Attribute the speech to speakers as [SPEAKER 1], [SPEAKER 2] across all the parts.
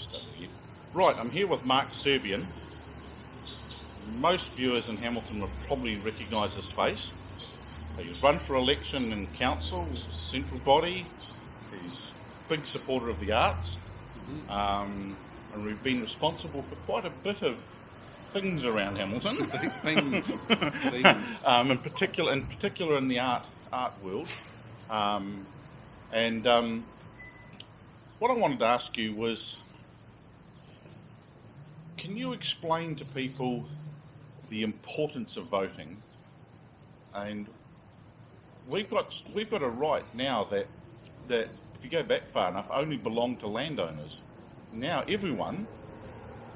[SPEAKER 1] Just over here. Right, I'm here with Mark Servian. Most viewers in Hamilton would probably recognise his face. He's run for election in council, central body. He's a big supporter of the arts. And we've been responsible for quite a bit of things around Hamilton.
[SPEAKER 2] things.
[SPEAKER 1] In particular in the art world. What I wanted to ask you was, can you explain to people the importance of voting? And we've got a right now that if you go back far enough, only belonged to landowners. Now everyone,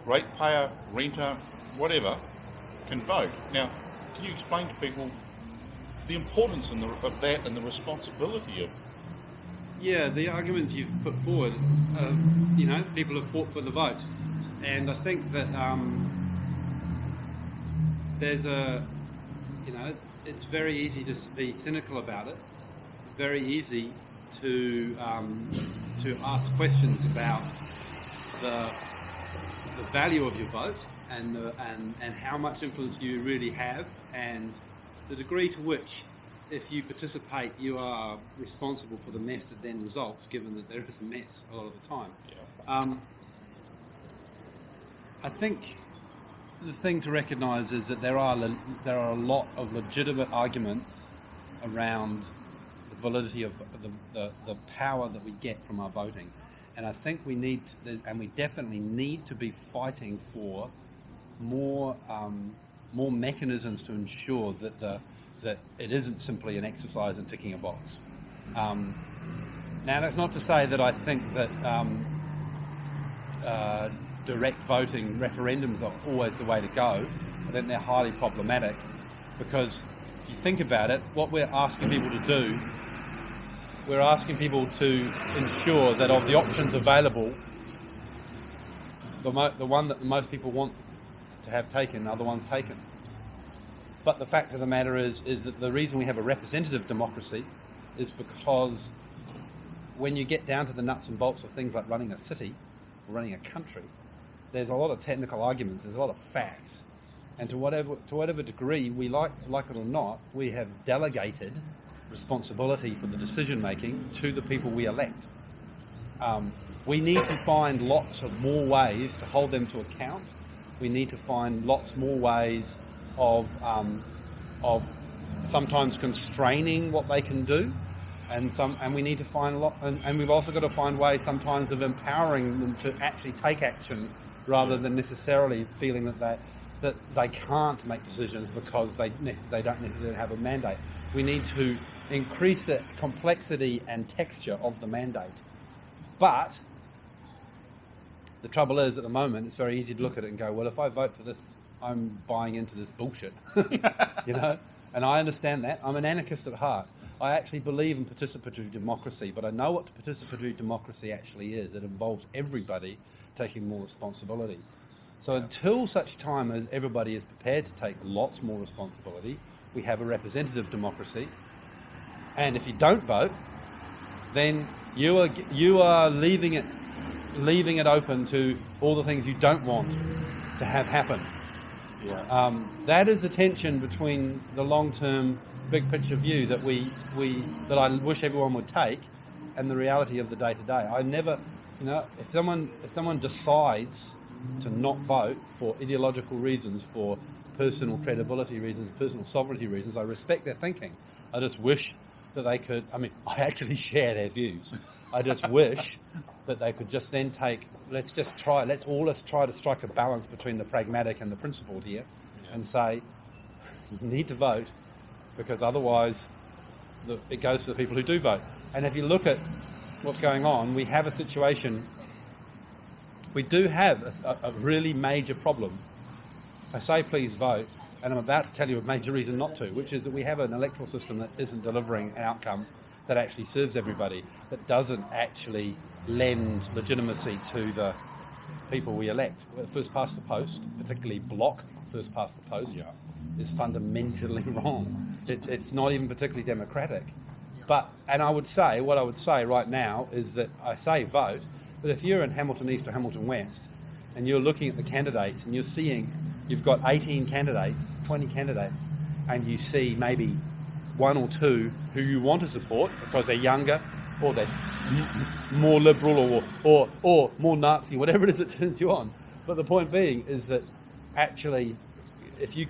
[SPEAKER 1] ratepayer, renter, whatever, can vote. Now, can you explain to people the importance of that and the responsibility of?
[SPEAKER 2] Yeah, the arguments you've put forward, people have fought for the vote. And I think that it's very easy to be cynical about it. It's very easy to ask questions about the value of your vote and how much influence you really have, and the degree to which, if you participate, you are responsible for the mess that then results, given that there is a mess a lot of the time.
[SPEAKER 1] Yeah.
[SPEAKER 2] I think the thing to recognise is that there are a lot of legitimate arguments around the validity of the power that we get from our voting, and I think we definitely need to be fighting for more mechanisms to ensure that it isn't simply an exercise in ticking a box. Now, that's not to say that I think that direct voting referendums are always the way to go. I think they're highly problematic, because if you think about it, what we're asking people to do, we're asking people to ensure that of the options available, the one that most people want to have taken are the ones taken. But the fact of the matter is that the reason we have a representative democracy is because when you get down to the nuts and bolts of things like running a city or running a country, there's a lot of technical arguments, there's a lot of facts. And to whatever degree we like it or not, we have delegated responsibility for the decision making to the people we elect. We need to find lots of more ways to hold them to account. We need to find lots more ways of sometimes constraining what they can do, and we need to find a lot, and we've also got to find ways sometimes of empowering them to actually take action, rather than necessarily feeling that they can't make decisions because they don't necessarily have a mandate. We need to increase the complexity and texture of the mandate. But the trouble is, at the moment, it's very easy to look at it and go, well, if I vote for this, I'm buying into this bullshit, And I understand that. I'm an anarchist at heart. I actually believe in participatory democracy, but I know what participatory democracy actually is. It involves everybody taking more responsibility. So until such time as everybody is prepared to take lots more responsibility, we have a representative democracy. And if you don't vote, then you are leaving it open to all the things you don't want to have happen.
[SPEAKER 1] Yeah.
[SPEAKER 2] That is the tension between the long-term, big picture view that that I wish everyone would take, and the reality of the day-to-day. I never, if someone decides to not vote for ideological reasons, for personal credibility reasons, personal sovereignty reasons, I respect their thinking. I just wish that they could. I actually share their views. I just wish that they could just then let's try to strike a balance between the pragmatic and the principled here, and say, you need to vote, because otherwise it goes to the people who do vote. And if you look at what's going on, we have a situation, we do have a really major problem. I say please vote, and I'm about to tell you a major reason not to, which is that we have an electoral system that isn't delivering an outcome that actually serves everybody, that doesn't actually lend legitimacy to the people we elect. First past the post, particularly block first past the post, is fundamentally wrong. It's not even particularly democratic. What I would say right now is that I say vote, But if you're in Hamilton East or Hamilton West, and you're looking at the candidates, and you're seeing you've got 18 candidates, 20 candidates, and you see maybe one or two who you want to support because they're younger, or they're more liberal, or more Nazi, whatever it is that turns you on. But the point being is that actually, if you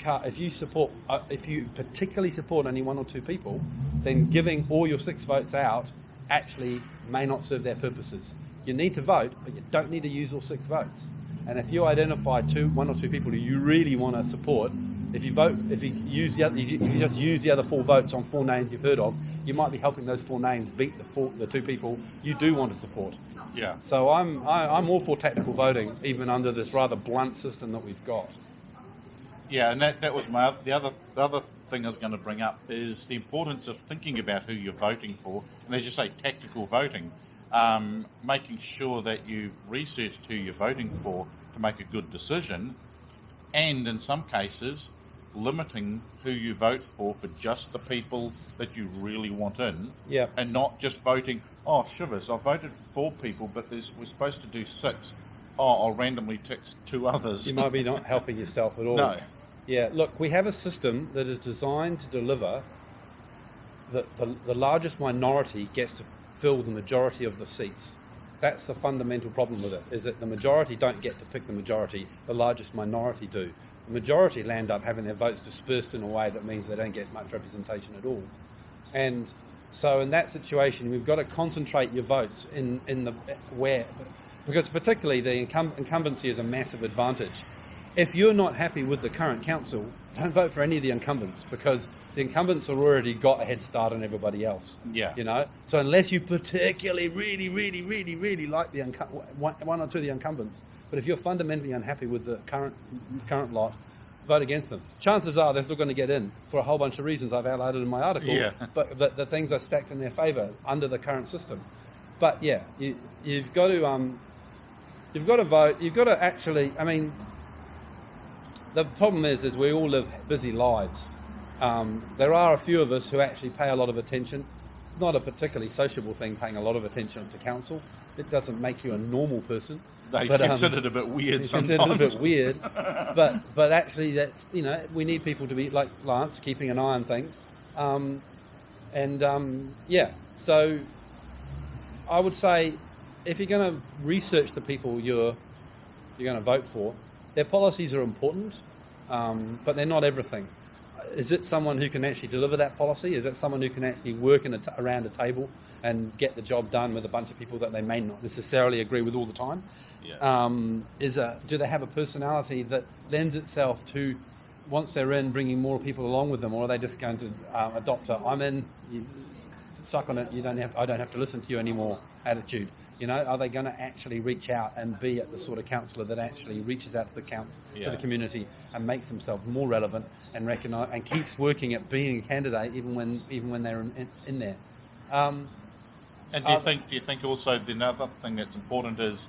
[SPEAKER 2] particularly support only one or two people, then giving all your 6 votes out actually may not serve their purposes. You need to vote, but you don't need to use all 6 votes. And if you identify one or two people who you really want to support, if you just use the other 4 votes on 4 names you've heard of, you might be helping those 4 names beat the 2 people you do want to support.
[SPEAKER 1] Yeah.
[SPEAKER 2] So I'm all for tactical voting, even under this rather blunt system that we've got.
[SPEAKER 1] Yeah, and that was the other thing I was going to bring up is the importance of thinking about who you're voting for, and as you say, tactical voting. Making sure that you've researched who you're voting for to make a good decision, and in some cases, limiting who you vote for just the people that you really want in, and not just voting, oh, shivers, I voted for 4 people, but we're supposed to do 6. Oh, I'll randomly tick 2 others.
[SPEAKER 2] You might be not helping yourself at all.
[SPEAKER 1] No.
[SPEAKER 2] Yeah, look, we have a system that is designed to deliver that the largest minority gets to fill the majority of the seats. That's the fundamental problem with it, is that the majority don't get to pick the majority, the largest minority do. The majority land up having their votes dispersed in a way that means they don't get much representation at all. And so in that situation, we've got to concentrate your votes because particularly the incumbency is a massive advantage. If you're not happy with the current council, don't vote for any of the incumbents, because the incumbents have already got a head start on everybody else.
[SPEAKER 1] Yeah.
[SPEAKER 2] So unless you particularly really, really, really, really like the one or two of the incumbents, but if you're fundamentally unhappy with the current lot, vote against them. Chances are they're still going to get in for a whole bunch of reasons I've outlined in my article.
[SPEAKER 1] Yeah.
[SPEAKER 2] But the things are stacked in their favour under the current system. But yeah, you've got to vote. You've got to actually. I mean, the problem is we all live busy lives. There are a few of us who actually pay a lot of attention. It's not a particularly sociable thing, paying a lot of attention to council. It doesn't make you a normal person.
[SPEAKER 1] They consider it a bit weird sometimes.
[SPEAKER 2] Consider it a bit weird, but actually that's, we need people to be like Lance, keeping an eye on things. So I would say if you're going to research the people you're going to vote for, their policies are important, but they're not everything. Is it someone who can actually deliver that policy? Is it someone who can actually work around a table and get the job done with a bunch of people that they may not necessarily agree with all the time?
[SPEAKER 1] Yeah.
[SPEAKER 2] Do they have a personality that lends itself to, once they're in, bringing more people along with them, or are they just going to adopt a "I'm in, you suck on it, I don't have to listen to you anymore" attitude? Are they going to actually reach out and be the sort of councillor that actually reaches out to to the community and makes themselves more relevant and recognise and keeps working at being a candidate even when they're in there?
[SPEAKER 1] And do you think also the another thing that's important is,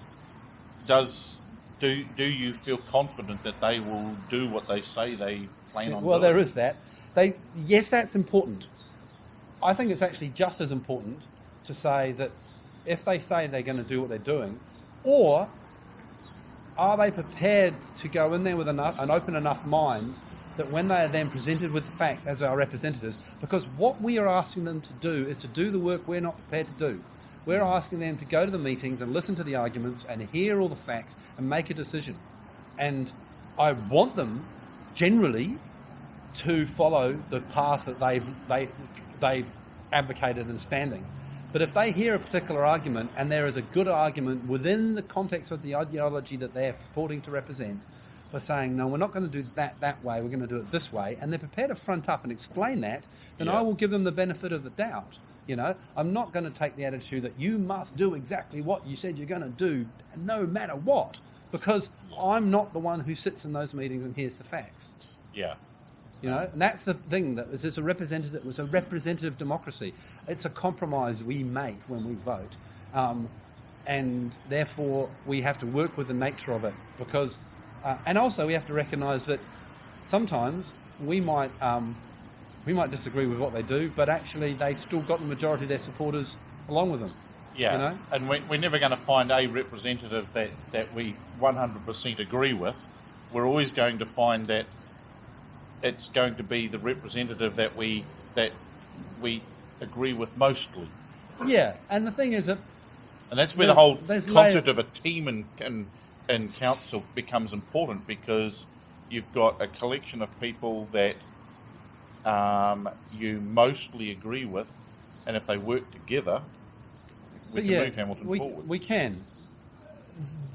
[SPEAKER 1] do you feel confident that they will do what they say they plan on doing?
[SPEAKER 2] Well, there is that. Yes, that's important. I think it's actually just as important to say that if they say they're going to do what they're doing, or are they prepared to go in there with an open enough mind that when they are then presented with the facts as our representatives, because what we are asking them to do is to do the work we're not prepared to do. We're asking them to go to the meetings and listen to the arguments and hear all the facts and make a decision. And I want them generally to follow the path that they've advocated and standing. But if they hear a particular argument and there is a good argument within the context of the ideology that they're purporting to represent for saying, no, we're not going to do that way, we're going to do it this way, and they're prepared to front up and explain that, then I will give them the benefit of the doubt. I'm not going to take the attitude that you must do exactly what you said you're going to do, no matter what, because I'm not the one who sits in those meetings and hears the facts.
[SPEAKER 1] Yeah.
[SPEAKER 2] And that's the thing, that it's a representative democracy. It's a compromise we make when we vote. And therefore we have to work with the nature of it, because, and also we have to recognise that sometimes we might disagree with what they do, but actually they've still got the majority of their supporters along with them.
[SPEAKER 1] Yeah,
[SPEAKER 2] You know?
[SPEAKER 1] and we're never going to find a representative that we 100% agree with. We're always going to find that it's going to be the representative that we agree with mostly.
[SPEAKER 2] Yeah, and the thing is that...
[SPEAKER 1] And that's where the whole
[SPEAKER 2] there's
[SPEAKER 1] concept of a team in council becomes important, because you've got a collection of people that you mostly agree with, and if they work together, we can move Hamilton forward.
[SPEAKER 2] We can.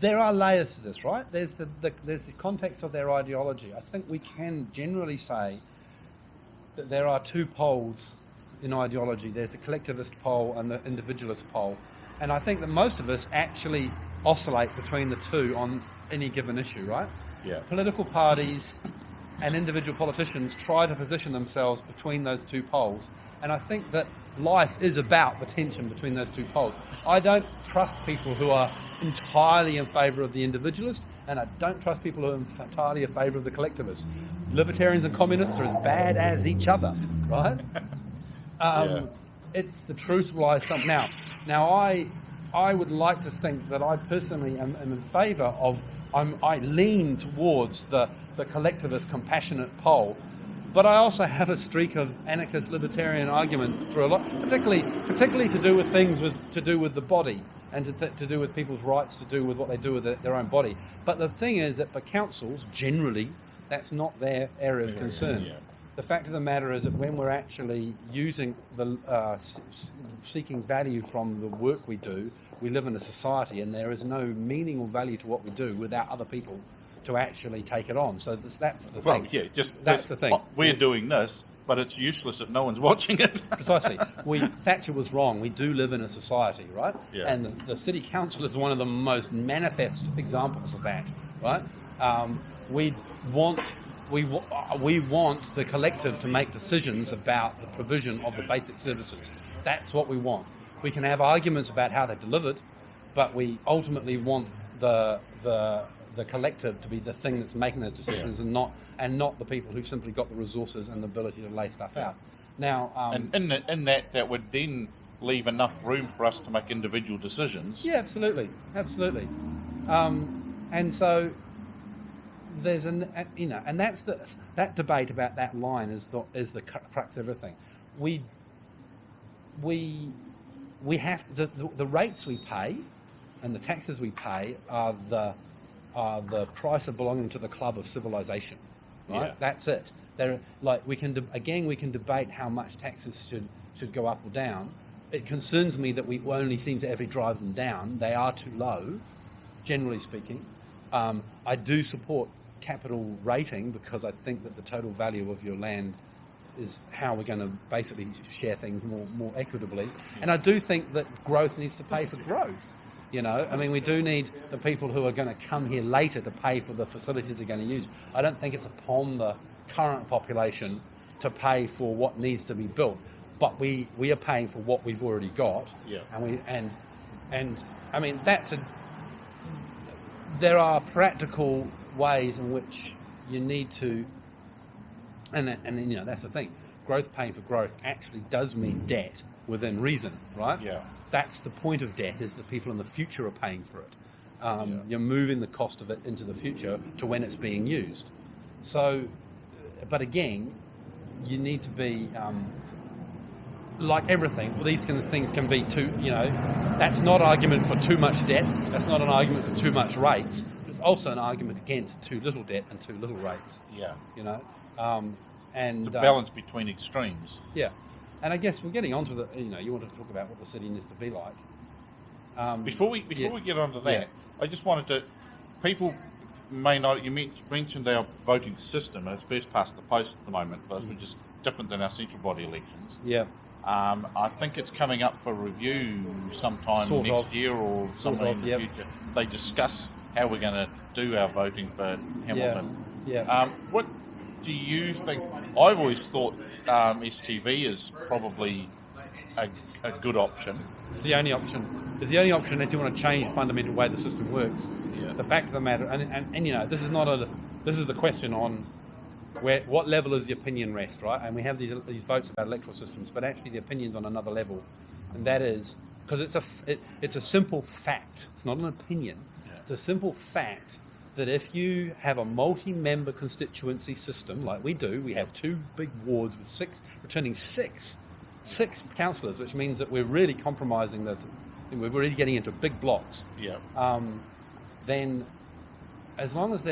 [SPEAKER 2] There are layers to this, right? There's the context of their ideology. I think we can generally say that there are two poles in ideology. There's the collectivist pole and the individualist pole. And I think that most of us actually oscillate between the two on any given issue, right?
[SPEAKER 1] Yeah.
[SPEAKER 2] Political parties and individual politicians try to position themselves between those two poles. And I think that life is about the tension between those two poles. I don't trust people who are entirely in favour of the individualist, and I don't trust people who are entirely in favour of the collectivist. Libertarians and communists are as bad as each other, right? It's the truth lies somewhere. Now I would like to think that I personally am in favour of, I lean towards the collectivist, compassionate pole, but I also have a streak of anarchist libertarian argument through a lot, particularly to do with things to do with the body and to do with people's rights, to do with what they do with their own body. But the thing is that for councils, generally, that's not their area of concern.
[SPEAKER 1] Yeah.
[SPEAKER 2] The fact of the matter is that when we're actually using seeking value from the work we do, we live in a society, and there is no meaning or value to what we do without other people to actually take it on. So that's the thing.
[SPEAKER 1] Well, yeah, that's the thing. We're doing this, but it's useless if no one's watching it.
[SPEAKER 2] Precisely. Thatcher was wrong. We do live in a society, right?
[SPEAKER 1] Yeah.
[SPEAKER 2] And the city council is one of the most manifest examples of that, right? We want the collective to make decisions about the provision of the basic services. That's what we want. We can have arguments about how they're delivered, but we ultimately want the collective to be the thing that's making those decisions, and not the people who've simply got the resources and the ability to lay stuff out. Now,
[SPEAKER 1] and in that would then leave enough room for us to make individual decisions.
[SPEAKER 2] Yeah, absolutely. And so there's and that's that debate about that line is the crux of everything. We have the rates we pay and the taxes we pay are the price of belonging to the club of civilization, right?
[SPEAKER 1] Yeah.
[SPEAKER 2] That's it. We can debate how much taxes should go up or down. It concerns me that we only seem to ever drive them down. They are too low, generally speaking. I do support capital rating because I think that the total value of your land is how we're going to basically share things more equitably. And I do think that growth needs to pay for growth. We do need the people who are going to come here later to pay for the facilities they're going to use. I don't think it's upon the current population to pay for what needs to be built, but we are paying for what we've already got. Yeah. There are practical ways in which you need to, and that's the thing. Growth paying for growth actually does mean debt within reason, right?
[SPEAKER 1] Yeah.
[SPEAKER 2] That's the point of debt, is that people in the future are paying for it. You're moving the cost of it into the future to when it's being used. So, but again, you need to be, like everything, these kind of things can be that's not an argument for too much debt, that's not an argument for too much rates, but it's also an argument against too little debt and too little rates.
[SPEAKER 1] Yeah.
[SPEAKER 2] And
[SPEAKER 1] it's a balance between extremes.
[SPEAKER 2] Yeah. And I guess we're getting onto you want to talk about what the city needs to be like.
[SPEAKER 1] Before we get onto that, I just wanted to, people may not, you mentioned our voting system, and it's first past the post at the moment, which is different than our central body elections.
[SPEAKER 2] Yeah.
[SPEAKER 1] I think it's coming up for review sometime next year or sometime in the future. They discuss how we're going to do our voting for Hamilton.
[SPEAKER 2] Yeah.
[SPEAKER 1] What do you think? I've always thought STV is probably a good option.
[SPEAKER 2] It's the only option. It's the only option unless you want to change the fundamental way the system works.
[SPEAKER 1] Yeah.
[SPEAKER 2] The fact of the matter, and this is the question on what level is the opinion rest, right? And we have these votes about electoral systems, but actually the opinion's on another level, and that is because it's a simple fact. It's not an opinion.
[SPEAKER 1] Yeah.
[SPEAKER 2] It's a simple fact that if you have a multi-member constituency system like we do, we have 2 big wards with returning six councillors, which means that we're really compromising this. We're really getting into big blocks.
[SPEAKER 1] Yeah.
[SPEAKER 2] Then, as long as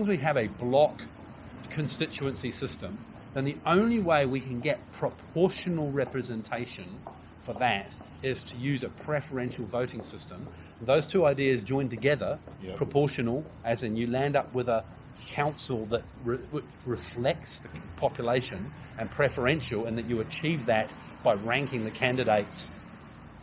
[SPEAKER 2] we have a block constituency system, then the only way we can get proportional representation for that is to use a preferential voting system. Those 2 ideas joined together, proportional, as in you land up with a council that reflects the population, and preferential, and that you achieve that by ranking the candidates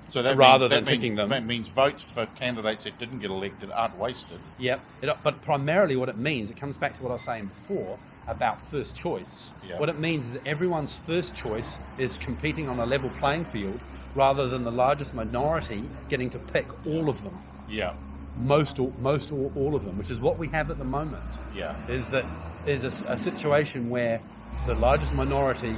[SPEAKER 1] So
[SPEAKER 2] than picking them.
[SPEAKER 1] That means votes for candidates that didn't get elected aren't wasted.
[SPEAKER 2] Yep. But primarily what it means, it comes back to what I was saying before about first choice.
[SPEAKER 1] Yep.
[SPEAKER 2] What it means is that everyone's first choice is competing on a level playing field rather than the largest minority getting to pick all of them.
[SPEAKER 1] Yeah.
[SPEAKER 2] Most or all of them, which is what we have at the moment.
[SPEAKER 1] Yeah.
[SPEAKER 2] Is a situation where the largest minority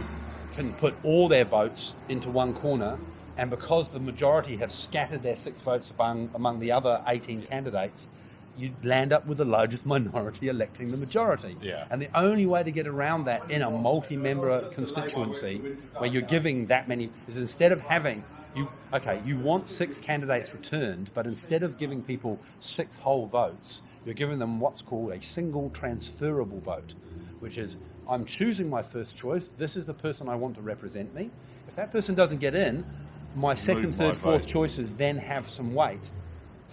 [SPEAKER 2] can put all their votes into one corner, and because the majority have scattered their 6 votes among the other 18 candidates, you land up with the largest minority electing the majority.
[SPEAKER 1] Yeah.
[SPEAKER 2] And the only way to get around that in a multi-member constituency where you're giving that many is instead of having you want 6 candidates returned, but instead of giving people 6 whole votes, you're giving them what's called a single transferable vote, which is, I'm choosing my first choice. This is the person I want to represent me. If that person doesn't get in, my second, third, fourth choices then have some weight.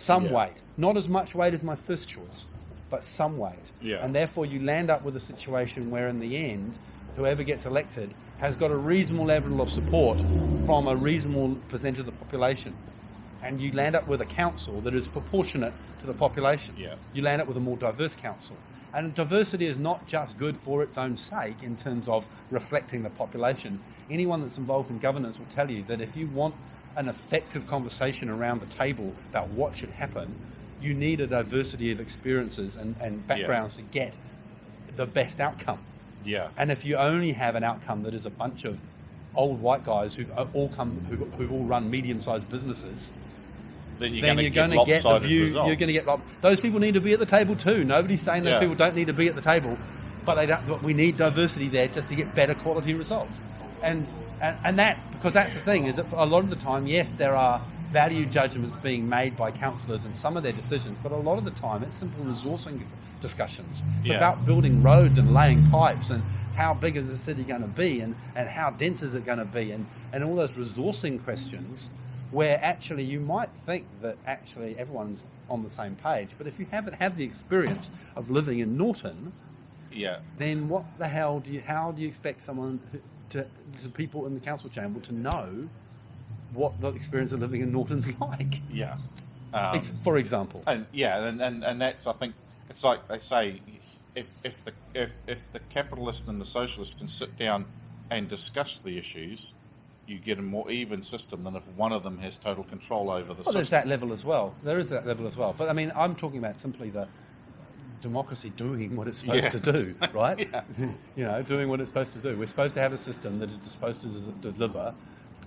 [SPEAKER 2] Weight. Not as much weight as my first choice, but some weight.
[SPEAKER 1] Yeah.
[SPEAKER 2] And therefore you land up with a situation where in the end, whoever gets elected has got a reasonable level of support from a reasonable percentage of the population. And you land up with a council that is proportionate to the population.
[SPEAKER 1] Yeah.
[SPEAKER 2] You land up with a more diverse council. And diversity is not just good for its own sake in terms of reflecting the population. Anyone that's involved in governance will tell you that if you want an effective conversation around the table about what should happen, you need a diversity of experiences and backgrounds to get the best outcome.
[SPEAKER 1] Yeah.
[SPEAKER 2] And if you only have an outcome that is a bunch of old white guys who've all run medium-sized businesses,
[SPEAKER 1] then you're
[SPEAKER 2] going to get the view. Results. You're going to get those people need to be at the table too. Nobody's saying those people don't need to be at the table, but we need diversity there just to get better quality results. And that, because that's the thing, is that for a lot of the time, yes, there are value judgments being made by councillors and some of their decisions, but a lot of the time it's simple resourcing discussions. It's about building roads and laying pipes and how big is the city going to be and how dense is it going to be and all those resourcing questions where actually you might think that actually everyone's on the same page, but if you haven't had the experience of living in Norton, then what the hell how do you expect someone to people in the council chamber to know what the experience of living in Norton's like?
[SPEAKER 1] Yeah.
[SPEAKER 2] For example.
[SPEAKER 1] And that's, I think, it's like they say, if the capitalist and the socialist can sit down and discuss the issues, you get a more even system than if one of them has total control over the system.
[SPEAKER 2] There's that level as well. There is that level as well. But I mean, I'm talking about simply the democracy doing what it's supposed to do, right? Doing what it's supposed to do. We're supposed to have a system that is supposed to deliver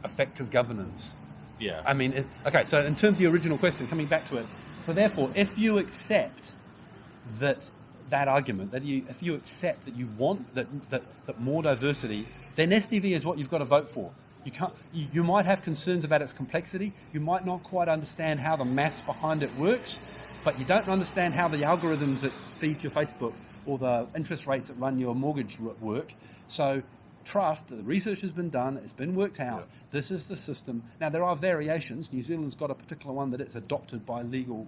[SPEAKER 2] effective governance.
[SPEAKER 1] Yeah.
[SPEAKER 2] I mean, so in terms of your original question, coming back to it, so therefore, if you accept that argument, if you accept that you want that more diversity, then STV is what you've got to vote for. You might have concerns about its complexity. You might not quite understand how the maths behind it works, but you don't understand how the algorithms that feed your Facebook or the interest rates that run your mortgage work. So trust that the research has been done, it's been worked out. Yeah. This is the system. Now, there are variations. New Zealand's got a particular one that it's adopted by legal.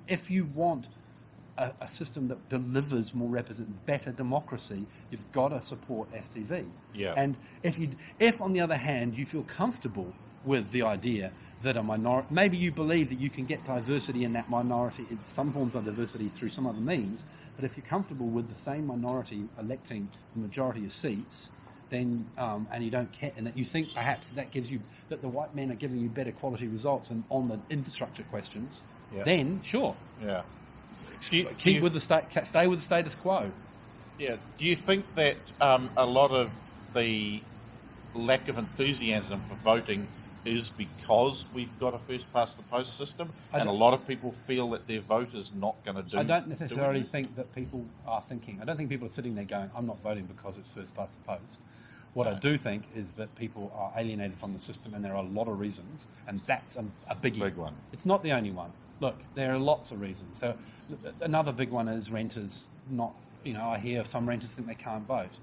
[SPEAKER 2] If you want a system that delivers better democracy, you've got to support STV.
[SPEAKER 1] Yeah.
[SPEAKER 2] And if on the other hand you feel comfortable with the idea that a minority, maybe you believe that you can get diversity in that minority, in some forms of diversity through some other means, but if you're comfortable with the same minority electing the majority of seats, then and you don't care, and that you think perhaps that gives you that the white men are giving you better quality results and on the infrastructure questions, then sure.
[SPEAKER 1] Yeah.
[SPEAKER 2] Stay with the status quo.
[SPEAKER 1] Yeah. Do you think that a lot of the lack of enthusiasm for voting is because we've got a first past the post system, and a lot of people feel that their vote is not going to do.
[SPEAKER 2] I don't necessarily think that people are thinking. I don't think people are sitting there going, "I'm not voting because it's first past the post." What I do think is that people are alienated from the system, and there are a lot of reasons, and that's a biggie.
[SPEAKER 1] Big one.
[SPEAKER 2] It's not the only one. Look, there are lots of reasons. So another big one is renters not. I hear some renters think they can't vote.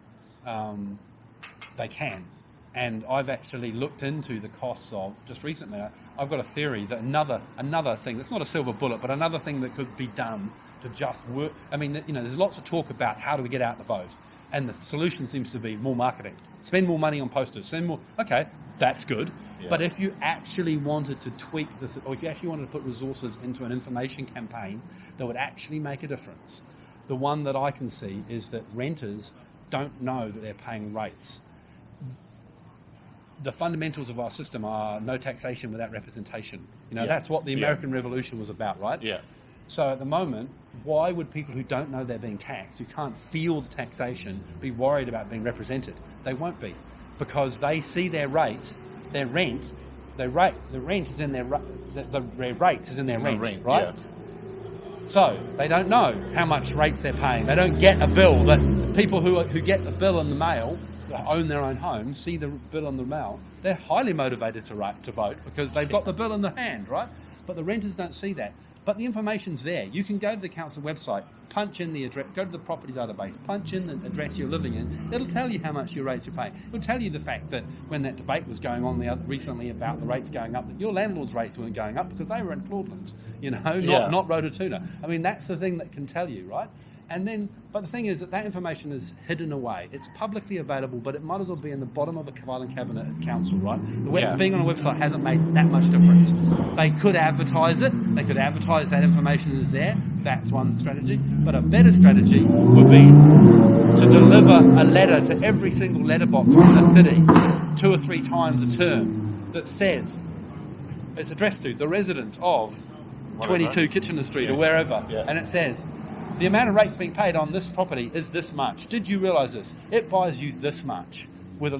[SPEAKER 2] They can. And I've actually looked into the costs of, just recently, I've got a theory that another thing, that's not a silver bullet, but another thing that could be done to just work. I mean, there's lots of talk about how do we get out the vote. And the solution seems to be more marketing. Spend more money on posters. Spend more. Okay, that's good. Yeah. But if you actually wanted to tweak this, or if you actually wanted to put resources into an information campaign that would actually make a difference, the one that I can see is that renters don't know that they're paying rates. The fundamentals of our system are no taxation without representation. That's what the American Revolution was about, right?
[SPEAKER 1] Yeah.
[SPEAKER 2] So at the moment, why would people who don't know they're being taxed, who can't feel the taxation, be worried about being represented? They won't be, because they see their rates, their rent, the rent is in their rates is in their rent, right? Yeah. So they don't know how much rates they're paying. They don't get a bill. That people who get the bill in the mail, that own their own homes, see the bill in the mail. They're highly motivated to vote because they've got the bill in the hand, right? But the renters don't see that. But the information's there. You can go to the council website, punch in the address, go to the property database, punch in the address you're living in. It'll tell you how much your rates are paying. It'll tell you the fact that when that debate was going on recently about the rates going up, that your landlord's rates weren't going up because they were in Claudelands, not Rototuna. I mean, that's the thing that can tell you, right? But the thing is that information is hidden away. It's publicly available, but it might as well be in the bottom of a filing cabinet at council, right? Being on a website hasn't made that much difference. They could advertise it. They could advertise that information is there. That's one strategy. But a better strategy would be to deliver a letter to every single letterbox in the city 2 or 3 times a term that says it's addressed to the residents of 22 Kitchener Street or wherever, and it says, the amount of rates being paid on this property is this much. Did you realise this? It buys you this much with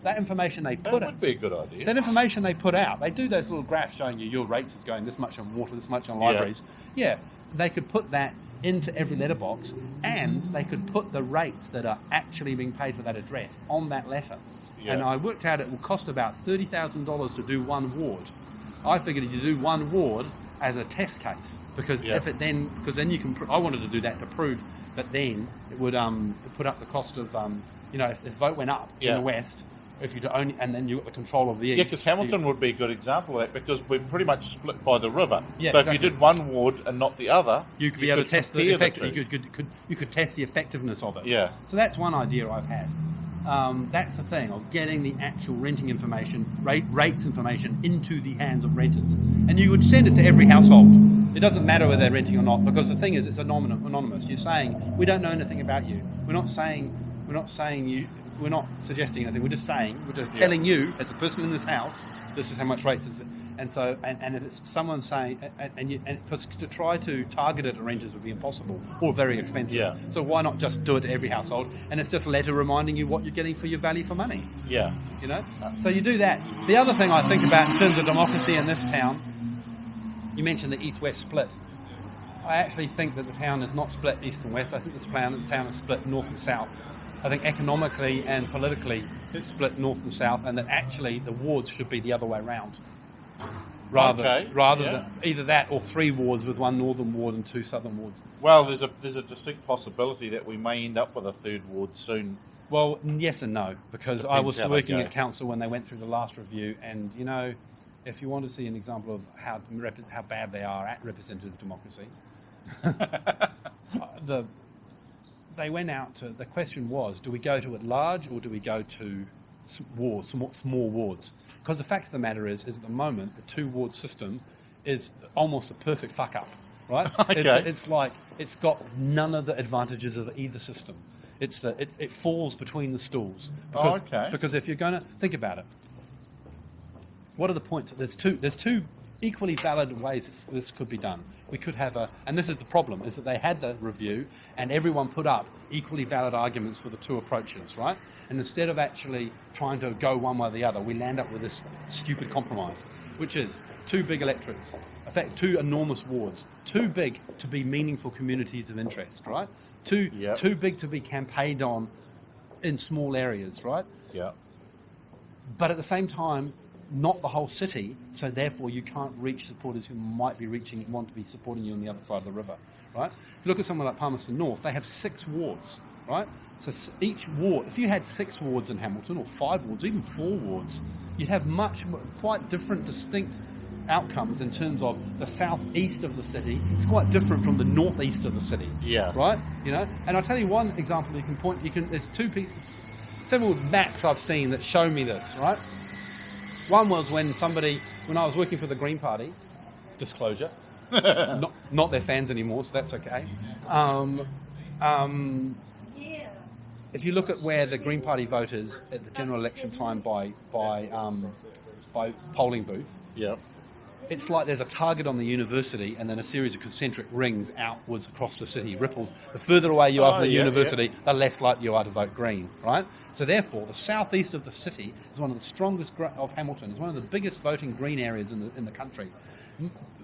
[SPEAKER 2] that information they put out.
[SPEAKER 1] That would be a good idea.
[SPEAKER 2] That information they put out. They do those little graphs showing you your rates is going this much on water, this much on libraries. Yeah, they could put that into every letterbox, and they could put the rates that are actually being paid for that address on that letter. Yeah. And I worked out it will cost about $30,000 to do one ward. I figured if you do one ward as a test case, because then you can. I wanted to do that to prove that then it would put up the cost of if the vote went up in the west, if you only, and then you got the control of the east.
[SPEAKER 1] Yeah, because Hamilton would be a good example of that because we're pretty much split by the river.
[SPEAKER 2] Yeah,
[SPEAKER 1] so if you did one ward and not the other,
[SPEAKER 2] you could be able to test the effect. You could test the effectiveness of it.
[SPEAKER 1] Yeah.
[SPEAKER 2] So that's one idea I've had. That's the thing of getting the actual renting information, rates information into the hands of renters. And you would send it to every household. It doesn't matter whether they're renting or not, because the thing is, it's anonymous. You're saying, we don't know anything about you. We're not suggesting anything. We're just telling you, as a person in this house, this is how much rates is it. And so, and if it's someone saying, because to try to target it at renters would be impossible or very expensive.
[SPEAKER 1] Yeah.
[SPEAKER 2] So why not just do it to every household? And it's just a letter reminding you what you're getting for your value for money.
[SPEAKER 1] Yeah.
[SPEAKER 2] So you do that. The other thing I think about in terms of democracy in this town, you mentioned the east-west split. I actually think that the town is not split east and west. I think the town is split north and south. I think economically and politically it's split north and south, and that actually the wards should be the other way around. Rather than either that or 3 wards with 1 northern ward and 2 southern wards.
[SPEAKER 1] Well, there's a distinct possibility that we may end up with a 3rd ward soon.
[SPEAKER 2] Well, yes and no, because I was working at council when they went through the last review, and if you want to see an example of how bad they are at representative democracy, they went out to, the question was, do we go to at large or do we go to small wards? Because the fact of the matter is at the moment, the 2-ward system is almost a perfect fuck-up, right?
[SPEAKER 1] Okay.
[SPEAKER 2] It's like, it's got none of the advantages of either system. It falls between the stools. Because if you're going to think about it, what are the points? There's two equally valid ways this could be done. We could have and this is the problem, is that they had the review and everyone put up equally valid arguments for the two approaches, right? And instead of actually trying to go one way or the other, we land up with this stupid compromise, which is 2 big electorates, in fact, 2 enormous wards, too big to be meaningful communities of interest, right? Too big to be campaigned on in small areas, right?
[SPEAKER 3] Yeah.
[SPEAKER 2] But at the same time, not the whole city, so therefore you can't reach supporters who might be want to be supporting you on the other side of the river, right? If you look at somewhere like Palmerston North, they have 6 wards, right? So each ward, if you had 6 wards in Hamilton, or 5 wards, even 4 wards, you'd have quite different, distinct outcomes in terms of the southeast of the city. It's quite different from the northeast of the city.
[SPEAKER 3] Yeah.
[SPEAKER 2] Right? And I'll tell you one example there's 2 people, several maps I've seen that show me this, right? One was when I was working for the Green Party, disclosure, not their fans anymore, so that's okay. If you look at where the Green Party vote is at the general election time by polling booth,
[SPEAKER 3] yeah,
[SPEAKER 2] it's like there's a target on the university and then a series of concentric rings outwards across the city, ripples. The further away you are from the university, the less likely you are to vote Green, right? So therefore, the southeast of the city is one of the strongest of Hamilton. It's one of the biggest voting Green areas in the country.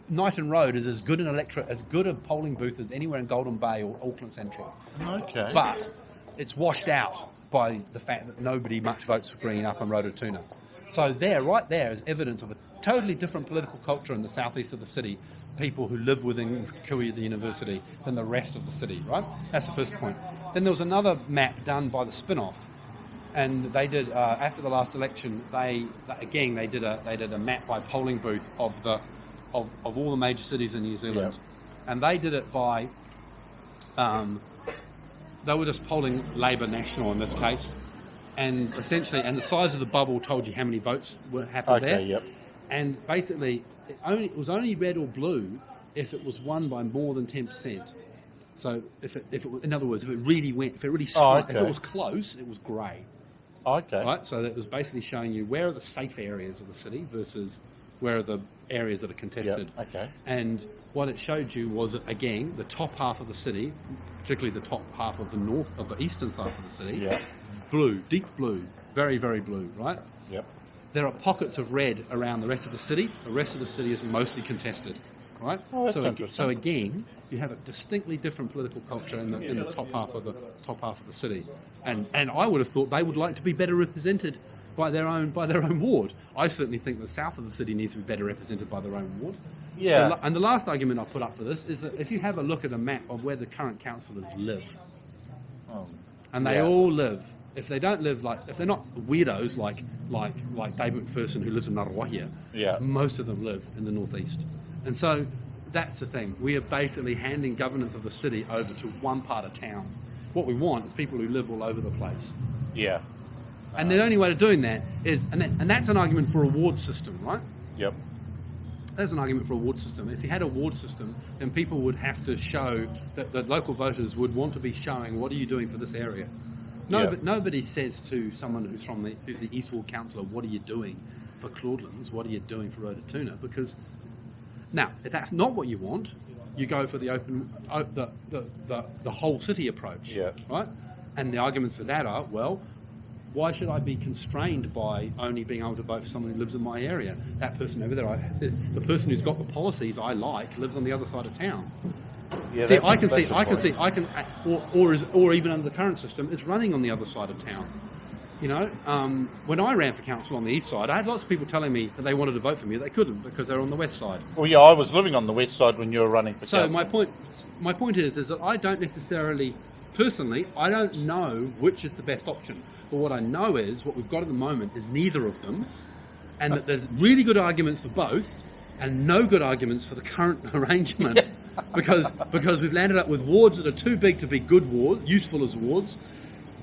[SPEAKER 2] Knighton Road is as good an electorate, as good a polling booth as anywhere in Golden Bay or Auckland Central.
[SPEAKER 3] Okay.
[SPEAKER 2] But it's washed out by the fact that nobody much votes for Green up on Rototuna. So right there is evidence of a totally different political culture in the southeast of the city, people who live within Kui, the university, than the rest of the city, right? That's the first point. Then there was another map done by the Spin-Off, and they did, after the last election, they did a map by polling booth of all the major cities in New Zealand.
[SPEAKER 3] Yep.
[SPEAKER 2] And they did it by, they were just polling Labour National in this case, and essentially, and the size of the bubble told you how many votes happened there.
[SPEAKER 3] Yep.
[SPEAKER 2] And basically, it was only red or blue if it was won by more than 10%. So if it in other words, if it really split, if it was close, it was grey.
[SPEAKER 3] Okay.
[SPEAKER 2] Right. So that was basically showing you where are the safe areas of the city versus where are the areas that are contested.
[SPEAKER 3] Yep. Okay.
[SPEAKER 2] And what it showed you was, again, the top half of the city, particularly the top half of the eastern side of the city, blue, deep blue, very, very blue, right?
[SPEAKER 3] Yep.
[SPEAKER 2] There are pockets of red around the rest of the city. The rest of the city is mostly contested, right?
[SPEAKER 3] Oh, that's interesting.
[SPEAKER 2] So again, you have a distinctly different political culture in the top half of the city, and I would have thought they would like to be better represented by their own ward. I certainly think the south of the city needs to be better represented by their own ward.
[SPEAKER 3] Yeah.
[SPEAKER 2] So, and the last argument I'll put up for this is that if you have a look at a map of where the current councillors live, and they all live, if they don't live if they're not weirdos like Dave McPherson who lives in Ngaruahia, most of them live in the northeast. And so that's the thing. We are basically handing governance of the city over to one part of town. What we want is people who live all over the place.
[SPEAKER 3] Yeah.
[SPEAKER 2] And the only way of doing that is, and that's an argument for a ward system, right?
[SPEAKER 3] Yep.
[SPEAKER 2] That's an argument for a ward system. If you had a ward system, then people would have to show that the local voters would want to be showing, what are you doing for this area? Nobody says to someone who's the East Ward councillor, what are you doing for Claudelands? What are you doing for Rototuna? Because now, if that's not what you want, you go for the whole city approach, right? And the arguments for that are, well, why should I be constrained by only being able to vote for someone who lives in my area? That person over there says the person who's got the policies I like lives on the other side of town.
[SPEAKER 3] Yeah,
[SPEAKER 2] or even under the current system, is running on the other side of town. When I ran for council on the east side, I had lots of people telling me that they wanted to vote for me. They couldn't because they were on the west side.
[SPEAKER 3] Well, yeah, I was living on the west side when you were running for council.
[SPEAKER 2] So my point is that I don't necessarily, personally, I don't know which is the best option. But what I know is what we've got at the moment is neither of them, and that there's really good arguments for both, and no good arguments for the current arrangement. Because we've landed up with wards that are too big to be good wards, useful as wards,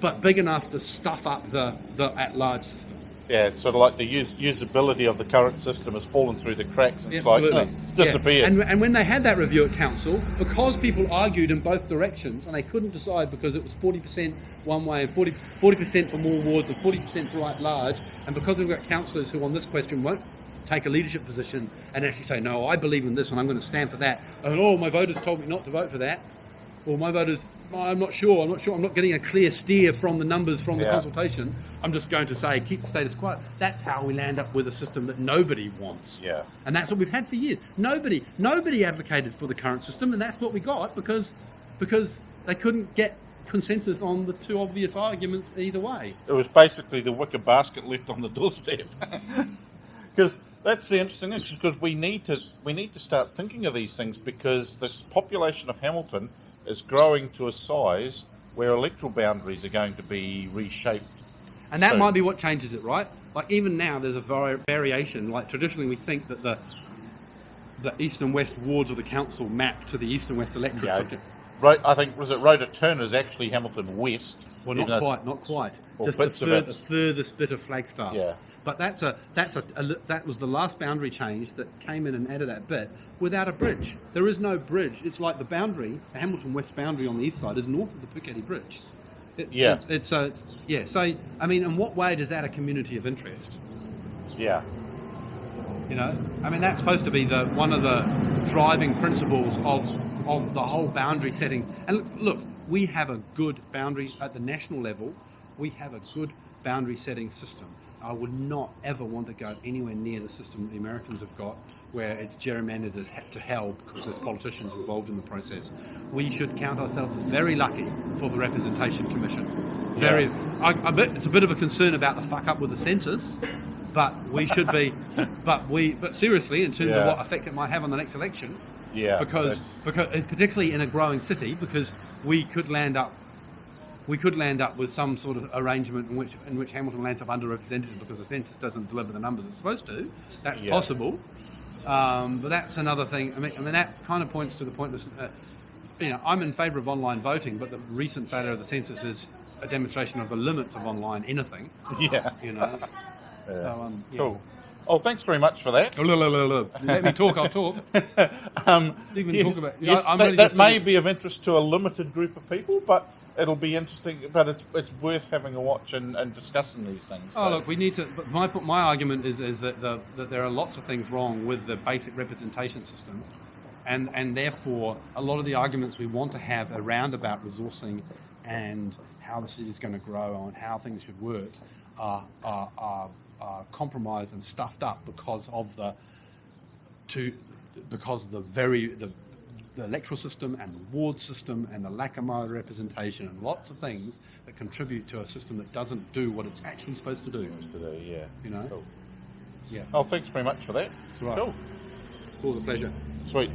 [SPEAKER 2] but big enough to stuff up the at-large system.
[SPEAKER 3] Yeah, it's sort of like the usability of the current system has fallen through the cracks. And it's disappeared.
[SPEAKER 2] Yeah. And when they had that review at council, because people argued in both directions and they couldn't decide because it was 40% one way and 40% for more wards and 40% for at-large, and because we've got councillors who on this question won't, take a leadership position and actually say, no, I believe in this and I'm going to stand for that. And, oh, my voters told me not to vote for that. Or my voters, I'm not sure, I'm not getting a clear steer from the numbers from the consultation. I'm just going to say, keep the status quo. That's how we land up with a system that nobody wants.
[SPEAKER 3] Yeah.
[SPEAKER 2] And that's what we've had for years. Nobody advocated for the current system, and that's what we got because they couldn't get consensus on the two obvious arguments either way.
[SPEAKER 3] It was basically the wicker basket left on the doorstep. Because that's the interesting thing, because we need to start thinking of these things, because the population of Hamilton is growing to a size where electoral boundaries are going to be reshaped.
[SPEAKER 2] And that might be what changes it, right? Like even now there's a variation. Like traditionally we think that the east and west wards of the council map to the east and west electorates.
[SPEAKER 3] Yeah. Right, I think, was it Rhoda Turner's actually Hamilton West?
[SPEAKER 2] Well, not quite. Just the furthest bit of Flagstaff.
[SPEAKER 3] Yeah.
[SPEAKER 2] But that was the last boundary change that came in and added that bit without a bridge. There is no bridge. It's like the Hamilton West boundary on the east side is north of the Piccadilly Bridge. So I mean, in what way does that a community of interest?
[SPEAKER 3] Yeah.
[SPEAKER 2] You know, I mean, that's supposed to be one of the driving principles of the whole boundary setting. And look, we have a good boundary at the national level. We have a good boundary setting system. I would not ever want to go anywhere near the system that the Americans have got, where it's gerrymandered to hell because there's politicians involved in the process. We should count ourselves very lucky for the Representation Commission. It's a bit of a concern about the fuck up with the census, but we should be. But seriously, in terms of what effect it might have on the next election, because particularly in a growing city, because we could land up with some sort of arrangement in which Hamilton lands up underrepresented because the census doesn't deliver the numbers it's supposed to. That's possible, but that's another thing. I mean that kind of points to the point that I'm in favour of online voting, but the recent failure of the census is a demonstration of the limits of online anything.
[SPEAKER 3] Yeah,
[SPEAKER 2] So
[SPEAKER 3] cool. Oh, thanks very much for that.
[SPEAKER 2] Let me talk. I'll talk.
[SPEAKER 3] Talk about. Yes, that may be of interest to a limited group of people, but it'll be interesting. But it's worth having a watch and discussing these things.
[SPEAKER 2] Oh, look, we need to. But my argument is that that there are lots of things wrong with the basic representation system, and therefore a lot of the arguments we want to have around about resourcing and how the city is going to grow and how things should work are compromised and stuffed up because of the electoral system and the ward system and the lack of minor representation and lots of things that contribute to a system that doesn't do what it's actually supposed to do.
[SPEAKER 3] Yeah.
[SPEAKER 2] You know?
[SPEAKER 3] Cool.
[SPEAKER 2] Yeah.
[SPEAKER 3] Oh, thanks very much for that.
[SPEAKER 2] That's right.
[SPEAKER 3] Cool.
[SPEAKER 2] Always a pleasure.
[SPEAKER 3] Sweet.